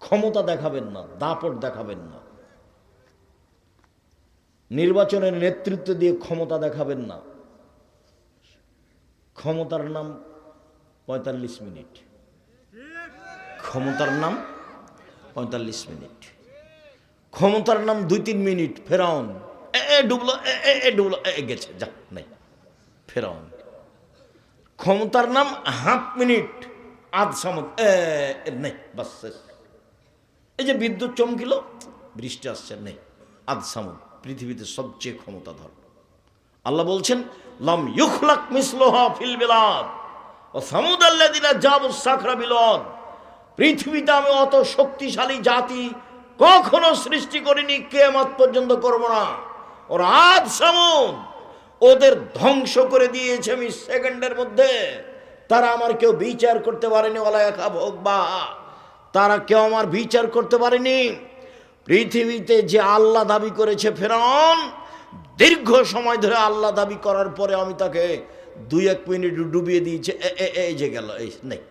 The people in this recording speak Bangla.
ক্ষমতা দেখাবেন না, দাপট দেখাবেন না, নির্বাচনের নেতৃত্ব দিয়ে ক্ষমতা দেখাবেন না। ক্ষমতার নাম ৪৫ মিনিট, ক্ষমতার নাম ৪৫ মিনিট, ক্ষমতার নাম ২-৩ মিনিট। ফেরাউন ডুবলো, ডুবলো, গেছে, যা নেই ফেরাউন। ক্ষমতার নাম ০.৫ মিনিট, আধ সামুদ নেই, বাস শেষ। এই যে বিদ্যুৎ চমকিল, বৃষ্টি আসছে, নেই, আধ সামুদ। পৃথিবীতে সবচেয়ে ক্ষমতাধর আল্লাহ বলছেন, লাম ইউখলাক মিসলুহা ফিল বিলাদ ওয়া সামুদাল্লাযিনা জাবুস সাখরা বিলওয়াদ। পৃথিবীতে আমি অত শক্তিশালী জাতি কখনো সৃষ্টি করিনি, কিয়ামত পর্যন্ত করব না। ওর আদ সামুদ, ওদের ধ্বংস করে দিয়েছে আমি সেকেন্ডের মধ্যে। তারা আমার কেউ বিচার করতে পারেনি, ওলা একা ভোগ বা, তারা কেউ আমার বিচার করতে পারেনি। পৃথিবীতে যে আল্লাহ দাবি করেছে ফেরাউন, দীর্ঘ সময় ধরে আল্লাহ দাবি করার পরে আমি তাকে ২-১ মিনিট ডুবিয়ে দিয়েছে, এই যে গেল, এই নেই।